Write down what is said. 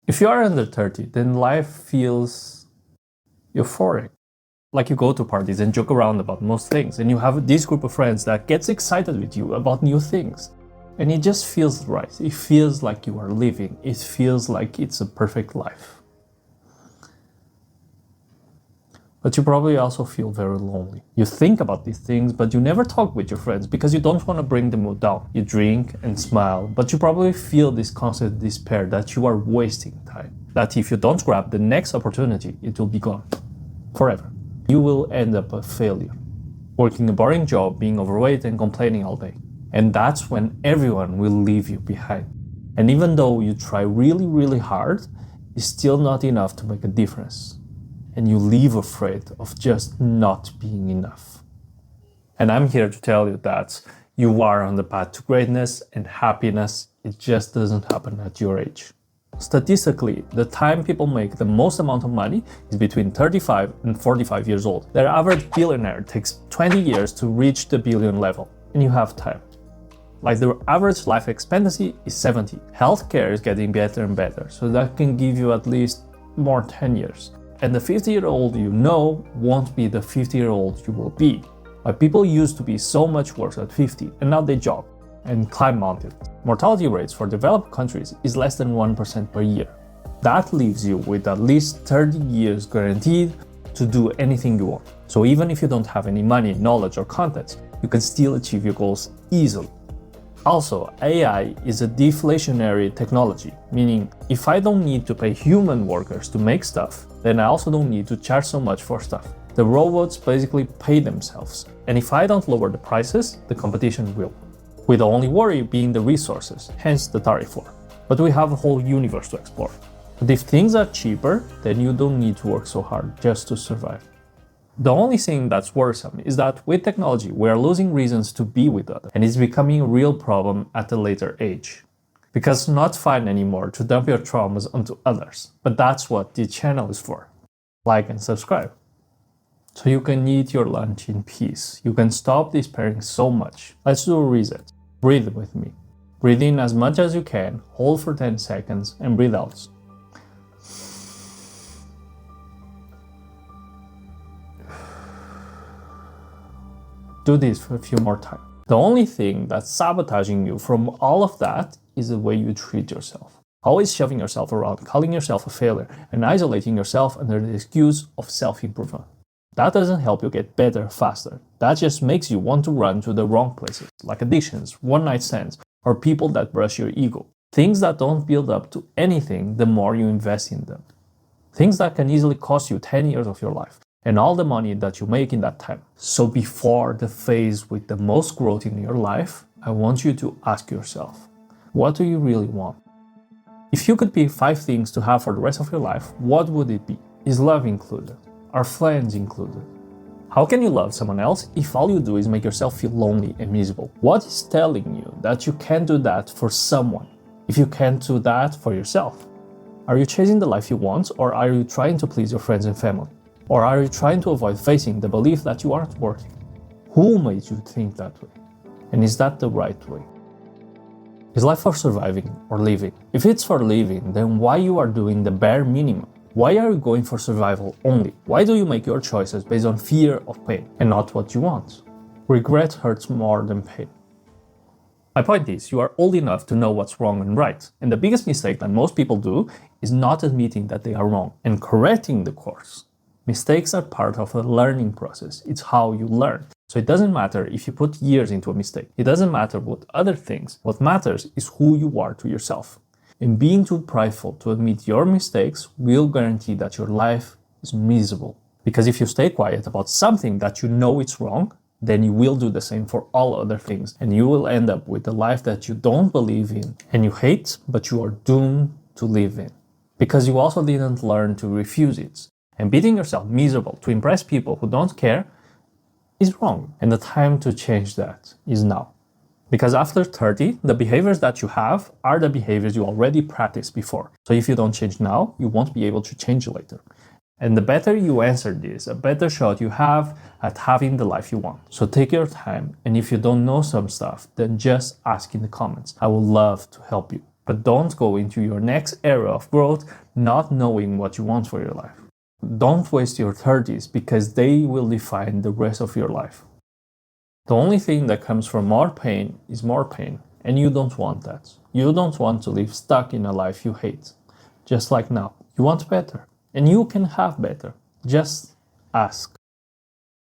If you are under 30, then life feels euphoric. Like you go to parties and joke around about most things, and you have this group of friends that gets excited with you about new things. And it just feels right. It feels like you are living. It feels like it's a perfect life. But you probably also feel very lonely. You think about these things, but you never talk with your friends because you don't want to bring the mood down. You drink and smile, but you probably feel this constant despair that you are wasting time. That if you don't grab the next opportunity, it will be gone forever. You will end up a failure, working a boring job, being overweight and complaining all day. And that's when everyone will leave you behind. And even though you try really, really hard, it's still not enough to make a difference. And you leave afraid of just not being enough. And I'm here to tell you that you are on the path to greatness and happiness. It just doesn't happen at your age. Statistically, the time people make the most amount of money is between 35 and 45 years old. Their average billionaire takes 20 years to reach the billion level, and you have time. Like the average life expectancy is 70. Healthcare is getting better and better, so that can give you at least more 10 years. And the 50-year-old you know won't be the 50-year-old you will be. Like people used to be so much worse at 50, and now they jog and climb mountains. Mortality rates for developed countries is less than 1% per year. That leaves you with at least 30 years guaranteed to do anything you want. So even if you don't have any money, knowledge, or contacts, you can still achieve your goals easily. Also, AI is a deflationary technology, meaning if I don't need to pay human workers to make stuff, then I also don't need to charge so much for stuff. The robots basically pay themselves, and if I don't lower the prices, the competition will. With the only worry being the resources, hence the tariff war. But we have a whole universe to explore. But if things are cheaper, then you don't need to work so hard just to survive. The only thing that's worrisome is that with technology, we are losing reasons to be with others, and it's becoming a real problem at a later age. Because it's not fun anymore to dump your traumas onto others, but that's what the channel is for. Like and subscribe. So you can eat your lunch in peace. You can stop despairing so much. Let's do a reset. Breathe with me. Breathe in as much as you can, hold for 10 seconds, and breathe out. Do this for a few more times. The only thing that's sabotaging you from all of that is the way you treat yourself. Always shoving yourself around, calling yourself a failure, and isolating yourself under the excuse of self-improvement. That doesn't help you get better faster. That just makes you want to run to the wrong places, like addictions, one-night stands, or people that brush your ego. Things that don't build up to anything the more you invest in them. Things that can easily cost you 10 years of your life, and all the money that you make in that time. So before the phase with the most growth in your life, I want you to ask yourself, what do you really want? If you could pick 5 things to have for the rest of your life, what would it be? Is love included? Are friends included? How can you love someone else if all you do is make yourself feel lonely and miserable? What is telling you that you can't do that for someone if you can't do that for yourself? Are you chasing the life you want, or are you trying to please your friends and family? Or are you trying to avoid facing the belief that you aren't worthy? Who made you think that way? And is that the right way? Is life for surviving or living? If it's for living, then why you are doing the bare minimum? Why are you going for survival only? Why do you make your choices based on fear of pain and not what you want? Regret hurts more than pain. My point is, you are old enough to know what's wrong and right. And the biggest mistake that most people do is not admitting that they are wrong and correcting the course. Mistakes are part of a learning process. It's how you learn. So it doesn't matter if you put years into a mistake. It doesn't matter what other things. What matters is who you are to yourself. And being too prideful to admit your mistakes will guarantee that your life is miserable. Because if you stay quiet about something that you know it's wrong, then you will do the same for all other things. And you will end up with a life that you don't believe in and you hate, but you are doomed to live in. Because you also didn't learn to refuse it. And beating yourself miserable to impress people who don't care is wrong. And the time to change that is now. Because after 30, the behaviors that you have are the behaviors you already practiced before. So if you don't change now, you won't be able to change later. And the better you answer this, a better shot you have at having the life you want. So take your time. And if you don't know some stuff, then just ask in the comments. I would love to help you. But don't go into your next era of growth not knowing what you want for your life. Don't waste your 30s because they will define the rest of your life. The only thing that comes from more pain is more pain, and you don't want that. You don't want to live stuck in a life you hate. Just like now, you want better, and you can have better. Just ask.